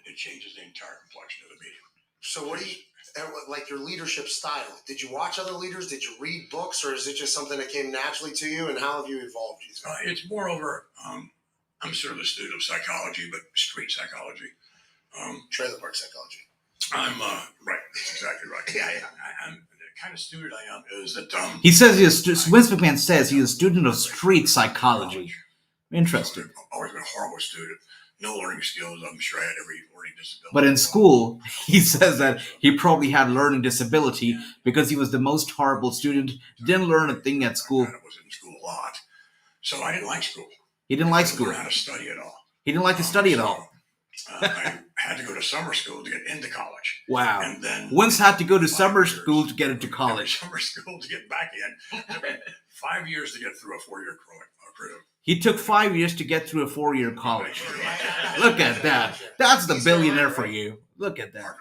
it changes the entire complexion of the meeting. So what do you, like your leadership style? Did you watch other leaders? Did you read books? Or is it just something that came naturally to you? And how have you evolved? It's moreover, I'm sort of a student of psychology, but street psychology. Trailer park psychology. I'm, right, that's exactly right. Yeah. I'm the kind of student I am is that, he says Vince McMahon says he's a student of street psychology. Interesting. I've always been a horrible student. No learning skills. I'm sure I had every learning disability. But in school, he says that he probably had learning disability because he was the most horrible student. Didn't learn a thing at school. I was in school a lot, so I didn't like school. He didn't like school. I didn't learn how to study at all. He didn't like to study at all. I had to go to summer school to get into college. Wow. And then Vince had to go to summer school to get into college. Summer school to get back in. It took me 5 years to get through a 4-year career. He took 5 years to get through a 4-year college. Look at that. That's the billionaire for you. Look at that.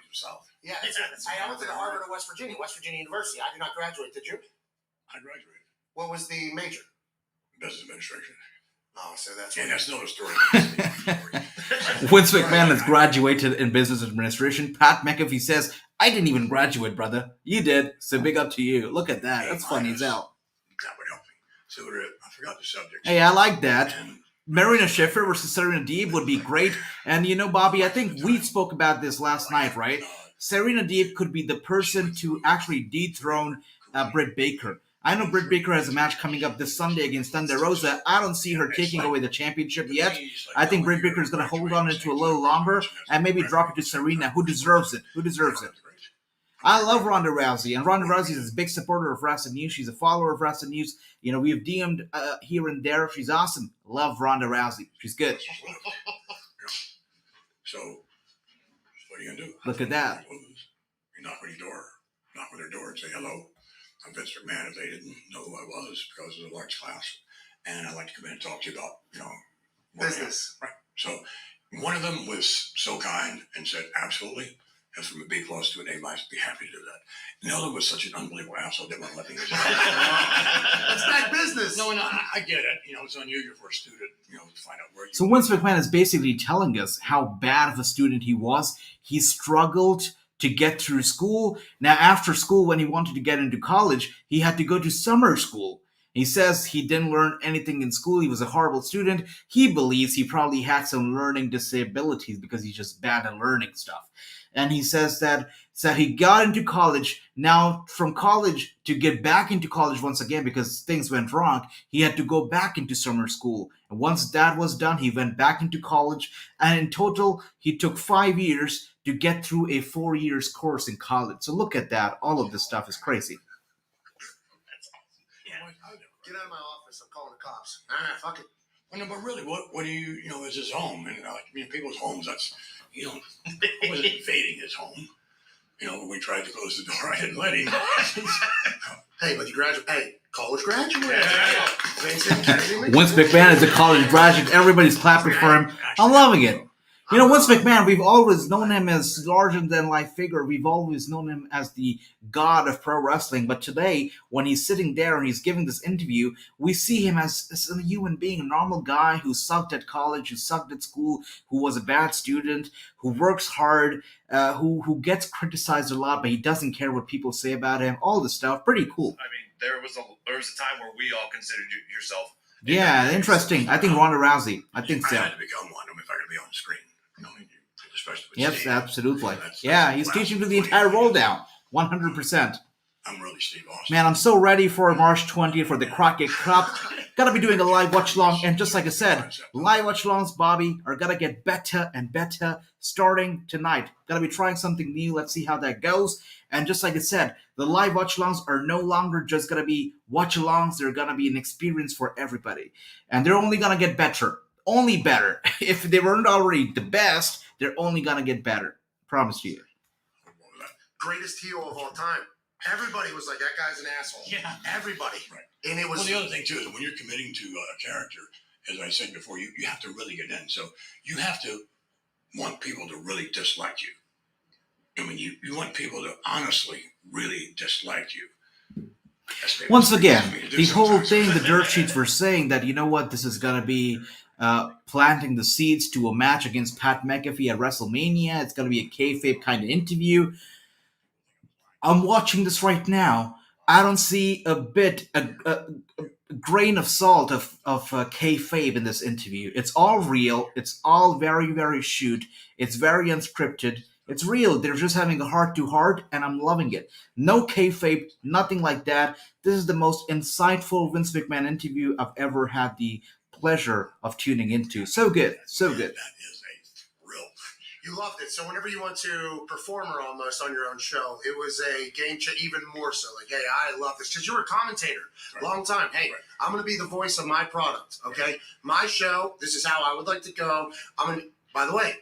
Yeah, I went to the Harvard of West Virginia University. I did not graduate. Did you? I graduated. What was the major? Business administration. Oh, so that's. And that's another story. Vince McMahon has graduated in business administration. Pat McAfee says, I didn't even graduate, brother. You did. So big up to you. Look at that. That's funny as hell. That would help me. So I forgot the subject. Hey, I like that. Marina Shafir versus Serena Deeb would be great. And Bobby, I think we spoke about this last night, right? Serena Deeb could be the person to actually dethrone Britt Baker. I know Britt Baker has a match coming up this Sunday against Thunder Rosa. I don't see her taking away the championship yet. I think Britt Baker is going to hold on into a little longer and maybe drop it to Serena, who deserves it. I love Ronda Rousey, and Ronda Rousey is a big supporter of Wrasslinews. She's a follower of Wrasslinews. We've DM'd here and there. She's awesome. Love Ronda Rousey. She's good. So, what are you going to do? Look at that. You knock on their door and say, hello. I'm Vince McMahon. If they didn't know who I was because of the large class. And I'd like to come in and talk to you about, business. Right. So one of them was so kind and said, absolutely. as from a B plus to an A minus, be happy to do that. Nelda was such an unbelievable asshole, didn't want to let me. It's bad business. No, I get it. It's unusual for a student, to find out where you. So Vince McMahon is basically telling us how bad of a student he was. He struggled to get through school. Now, after school, when he wanted to get into college, he had to go to summer school. He says he didn't learn anything in school. He was a horrible student. He believes he probably had some learning disabilities because he's just bad at learning stuff. And he says that he got into college. Now, from college, to get back into college once again because things went wrong, he had to go back into summer school. And once that was done, he went back into college. And in total, he took 5 years to get through a 4 years course in college. So look at that. All of this stuff is crazy. Get out of my office. I'm calling the cops. Fuck it. Well, no, but really, what do you, is his home? And, people's homes, that's, I wasn't invading his home. When we tried to close the door, I didn't let him. Hey, but you graduate. Hey, college graduate. Yeah. Vince McMahon is a college graduate. Everybody's clapping for him. I'm loving it. Vince McMahon, we've always known him as larger-than-life figure. We've always known him as the god of pro wrestling. But today, when he's sitting there and he's giving this interview, we see him as a human being, a normal guy who sucked at college, who sucked at school, who was a bad student, who works hard, who gets criticized a lot, but he doesn't care what people say about him. All this stuff, pretty cool. I mean, there was a time where we all considered yourself. Yeah, interesting. I think Ronda Rousey. I think so. I had to become one if I could be on the screen. Especially with Yes, Steve. absolutely. That's He's teaching to the entire roll down. 100%. I'm really Steve Austin. Man, I'm so ready for March 20th for the Crockett Cup. Gotta be doing a live watch along, and just like I said, live watch alongs, Bobby, are gonna get better and better starting tonight. Gotta be trying something new. Let's see how that goes. And just like I said, the live watch alongs are no longer just gonna be watch alongs. They're gonna be an experience for everybody, and they're only gonna get better. Only better. If they weren't already the best, they're only gonna get better. Promise you. Greatest heel of all time. Everybody was like, that guy's an asshole. Yeah. Everybody. Right. And it was. Well, the other thing too is when you're committing to a character, as I said before, you have to really get in. So you have to want people to really dislike you. I mean, you want people to honestly really dislike you. Once again, the whole thing, the dirt sheets were saying that, this is going to be planting the seeds to a match against Pat McAfee at WrestleMania. It's going to be a kayfabe kind of interview. I'm watching this right now. I don't see a grain of salt of kayfabe in this interview. It's all real. It's all very, very shoot. It's very unscripted. It's real. They're just having a heart-to-heart, and I'm loving it. No kayfabe, nothing like that. This is the most insightful Vince McMahon interview I've ever had the pleasure of tuning into. So good. So good. That is a thrill. You loved it. So whenever you went to performer almost on your own show, it was a game changer, even more so. Like, hey, I love this. Because you were a commentator. Right. Long time. Hey, Right. I'm going to be the voice of my product. Okay? My show, this is how I would like to go. By the way,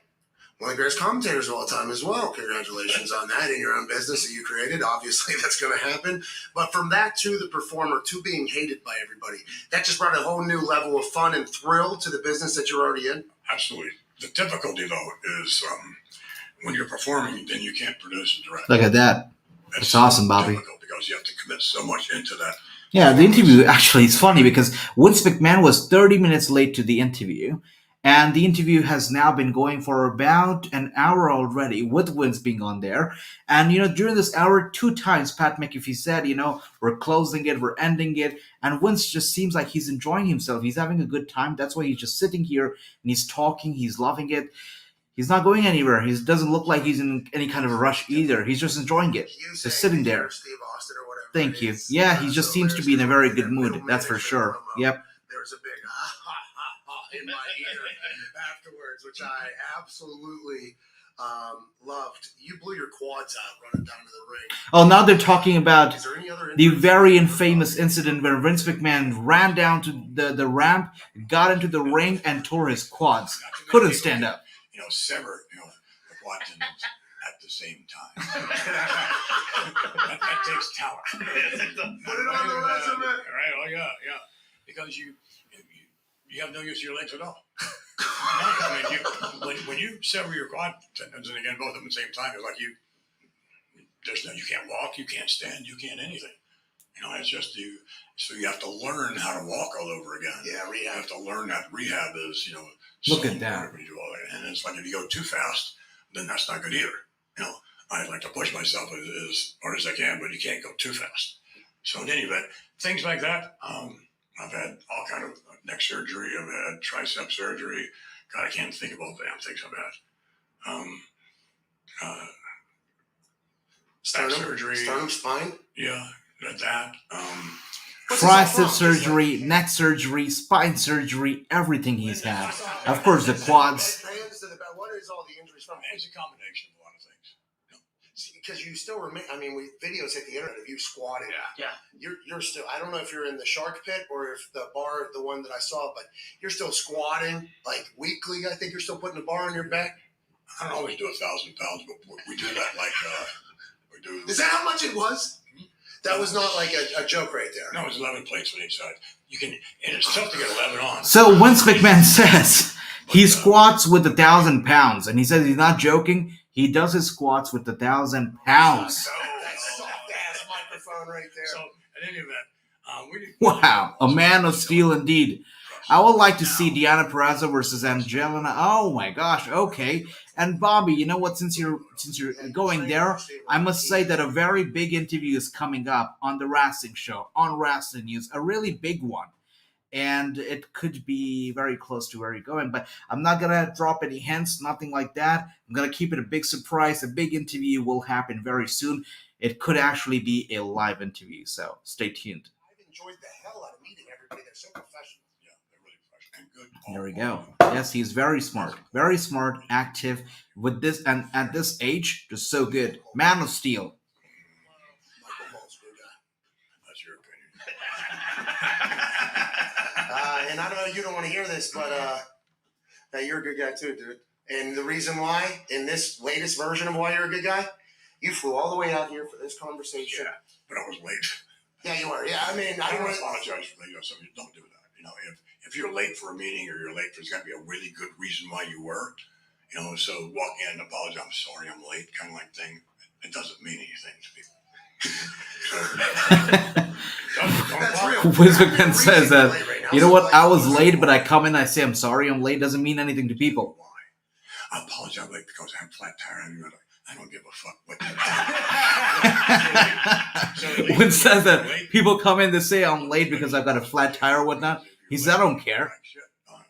one of the greatest commentators of all time as well. Congratulations on that in your own business that you created. Obviously, that's going to happen. But from that to the performer to being hated by everybody, that just brought a whole new level of fun and thrill to the business that you're already in. Absolutely. The difficulty, though, is when you're performing, then you can't produce and direct. Look at that. It's awesome, Bobby. Difficult because you have to commit so much into that. Yeah, the interview actually is funny because Vince McMahon was 30 minutes late to the interview. And the interview has now been going for about an hour already with Vince being on there. And, during this hour, 2 times Pat McAfee said, we're closing it, we're ending it. And Vince just seems like he's enjoying himself. He's having a good time. That's why he's just sitting here and he's talking. He's loving it. He's not going anywhere. He doesn't look like he's in any kind of a rush either. He's just enjoying it. Just sitting there. Steve Austin or whatever. Thank you. Yeah, he just seems to be in a very good mood. That's for sure. Yep. There was a big in my ear afterwards, which I absolutely loved. You blew your quads out running down to the ring. Oh, now they're talking about Is there any other the very infamous incident where Vince McMahon ran down to the ramp, got into the ring, and tore his quads. Couldn't stand up. Sever, the quad tendons at the same time. that takes talent. Put it on the resume. Right? Oh, yeah. Because you have no use of your legs at all. I mean, when you sever your quad tendons, and again, both of them at the same time, it's like you can't walk, you can't stand, you can't anything. It's just you. So you have to learn how to walk all over again. Yeah, You have to learn that rehab is, Look so at that. important when you do all that. And it's like if you go too fast, then that's not good either. I like to push myself as hard as I can, but you can't go too fast. So in any event, things like that. I've had all kind of neck surgery. I've had tricep surgery. God, I can't think of all the damn things I've had. Back surgery. Sternum, spine. Yeah, that. Tricep surgery, neck surgery, spine surgery, everything he's had. Of course, the quads. What is all the injuries from? It's a combination of a lot of things. Because you still remain. I mean, videos hit the internet of you squatting. Yeah. You're still. I don't know if you're in the shark pit or if the bar, the one that I saw, but you're still squatting like weekly. I think you're still putting a bar on your back. I don't always do 1,000 pounds, but we do that like we do. Is that how much it was? That was not like a joke right there. No, it's 11 plates on each side. You can, and it's tough to get 11 on. So Vince McMahon says he squats with 1,000 pounds, and he says he's not joking. He does his squats with 1,000 pounds. That soft ass microphone right there. So, in any event, Wow, a man of steel indeed. I would like to see Deanna Purrazzo versus Angelina. Oh my gosh, okay. And Bobby, you know what? Since you're going there, I must say that a very big interview is coming up on the Wrestling Show on Wrasslinews, a really big one, and it could be very close to where you're going. But I'm not gonna drop any hints, nothing like that. I'm gonna keep it a big surprise. A big interview will happen very soon. It could actually be a live interview, so stay tuned. I've enjoyed the hell out of meeting everybody. They're so professional. Yeah, they're really professional and good. There we go. Yes, he's very smart, active. With this and at this age, just so good. Man of Steel. Michael Moll's a good guy. That's your opinion. And I don't know, you don't want to hear this, but you're a good guy too, dude. And the reason why, in this latest version of why you're a good guy, you flew all the way out here for this conversation. Yeah, but I was late. Yeah, you were. Yeah, I mean, I I don't don't apologize for that. So don't do that. If you're late for a meeting or you're late, there's got to be a really good reason why you were. So walk in and apologize. I'm sorry, I'm late, kind of like thing. It doesn't mean anything to people. That's real. Vince McMahon says that, you know what, I was late, but I come in, I say I'm sorry, I'm late, doesn't mean anything to people. Why? I apologize late because I have flat tire and I don't give a fuck what Vince says that people come in to say I'm late because I've got a flat tire or whatnot. He says, I don't care.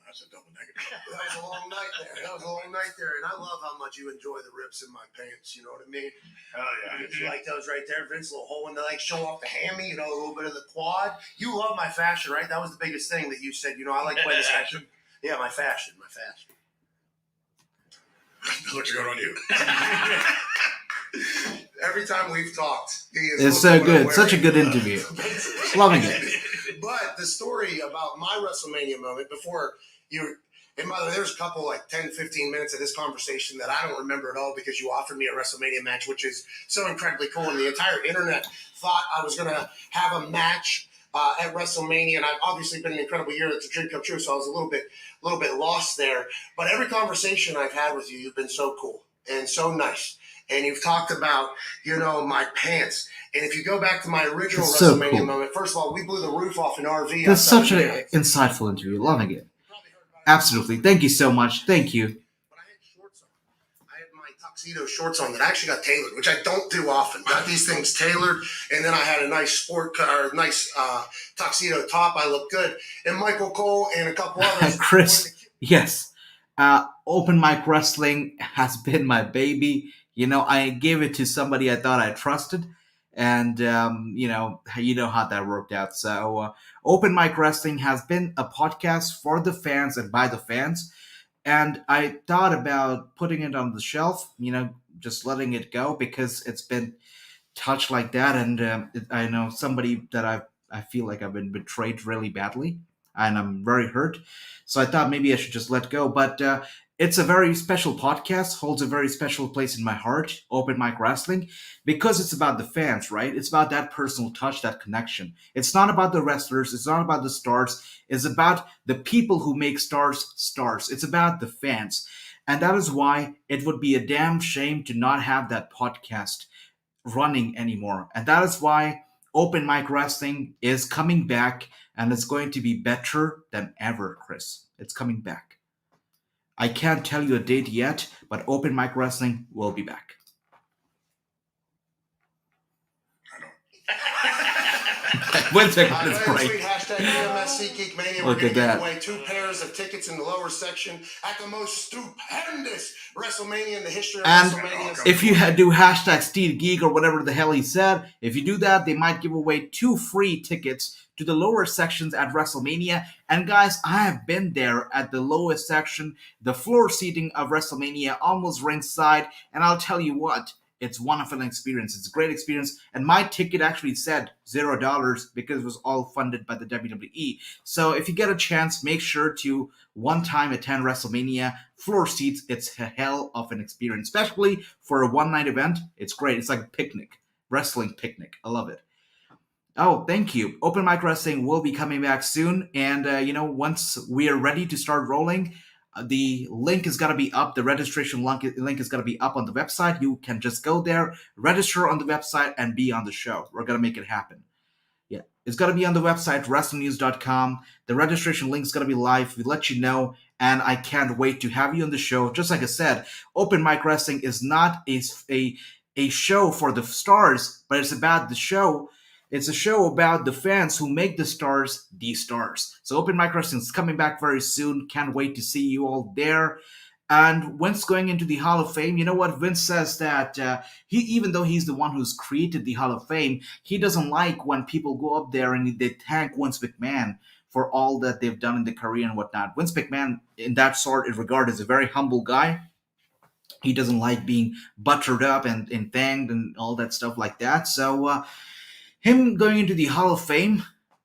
That's a double negative. That was a long night there. That was a long night there. And I love how much you enjoy the rips in my pants. You know what I mean? Oh, yeah. You like those right there, Vince? A little hole in the leg, show off the hammy, a little bit of the quad. You love my fashion, right? That was the biggest thing that you said. I like the way this fashion. Yeah, my fashion. It looks good on you. Every time we've talked, he is It's so looking what I'm good. Such a wearing. good interview. Loving it. But the story about my WrestleMania moment before you, and by the way, there's a couple like 10, 15 minutes of this conversation that I don't remember at all because you offered me a WrestleMania match, which is so incredibly cool. And the entire internet thought I was going to have a match at WrestleMania. And I've obviously been an incredible year. It's a dream come true. So I was a little bit lost there. But every conversation I've had with you, you've been so cool and so nice. And you've talked about, my pants. And if you go back to my original It's so WrestleMania cool. moment, first of all, we blew the roof off an RV. That's outside such of an Vegas. insightful interview. Loving it. Absolutely. Thank you so much. Thank you. But I had shorts on. I had my tuxedo shorts on that I actually got tailored, which I don't do often. Got these things tailored, and then I had a nice tuxedo top. I looked good. And Michael Cole and a couple others. Chris, yes. Open mic wrestling has been my baby. I gave it to somebody I thought I trusted. And, you know how that worked out. So Open Mic Wrestling has been a podcast for the fans and by the fans. And I thought about putting it on the shelf, just letting it go because it's been touched like that. And I know somebody that I feel like I've been betrayed really badly. And I'm very hurt. So I thought maybe I should just let go. But it's a very special podcast, holds a very special place in my heart, Open Mic Wrestling, because it's about the fans, right? It's about that personal touch, that connection. It's not about the wrestlers. It's not about the stars. It's about the people who make stars stars. It's about the fans. And that is why it would be a damn shame to not have that podcast running anymore. And that is why Open Mic Wrestling is coming back, and it's going to be better than ever, Chris. It's coming back. I can't tell you a date yet, but Open Mic Wrestling will be back. Vince McMahon is Sweet great. hashtag EMSC Geek Mania. Look We're at gonna that. give away 2 pairs of tickets in the lower section at the most stupendous WrestleMania in the history of And WrestleMania. if you do hashtag Steve Geek or whatever the hell he said, if you do that, they might give away 2 free tickets to the lower sections at WrestleMania. And guys, I have been there at the lowest section, the floor seating of WrestleMania, almost ringside, and I'll tell you what, it's one of an experience. It's a great experience, and my ticket actually said $0 because it was all funded by the WWE. So if you get a chance, make sure to one time attend WrestleMania. Floor seats, it's a hell of an experience, especially for a one-night event. It's great. It's like a picnic, wrestling picnic. I love it. Oh, thank you. Open Mic Wrestling will be coming back soon, and once we are ready to start rolling, the link is going to be up. The registration link is going to be up on the website. You can just go there, register on the website, and be on the show. We're going to make it happen. Yeah, it's going to be on the website, Wrasslinews.com. The registration link is going to be live. We let you know, and I can't wait to have you on the show. Just like I said, Open Mic Wrestling is not a show for the stars, but it's about the show. It's a show about the fans who make the stars the stars. So Open Mic Wrestling is coming back very soon. Can't wait to see you all there. And Vince going into the Hall of Fame, you know what? Vince says that even though he's the one who's created the Hall of Fame, he doesn't like when people go up there and they thank Vince McMahon for all that they've done in the career and whatnot. Vince McMahon, in that sort of regard, is a very humble guy. He doesn't like being buttered up and thanked and all that stuff like that. So him going into the Hall of Fame,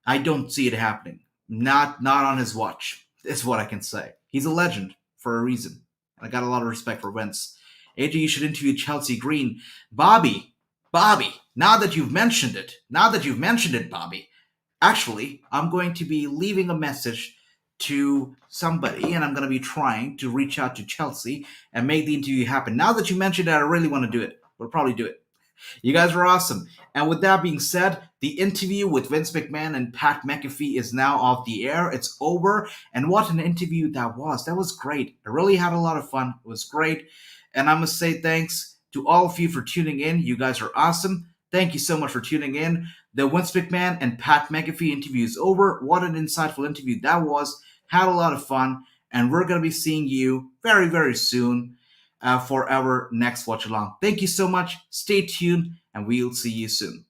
I don't see it happening. Not on his watch. That's what I can say. He's a legend for a reason. I got a lot of respect for Vince. AJ, you should interview Chelsea Green. Bobby, now that you've mentioned it, Bobby, actually, I'm going to be leaving a message to somebody, and I'm going to be trying to reach out to Chelsea and make the interview happen. Now that you mentioned it, I really want to do it. We'll probably do it. You guys are awesome. And with that being said, the interview with Vince McMahon and Pat McAfee is now off the air. It's over. And what an interview that was. That was great. I really had a lot of fun. It was great. And I must say thanks to all of you for tuning in. You guys are awesome. Thank you so much for tuning in. The Vince McMahon and Pat McAfee interview is over. What an insightful interview that was. Had a lot of fun. And we're going to be seeing you very, very soon for our next watch along. Thank you so much. Stay tuned, and we'll see you soon.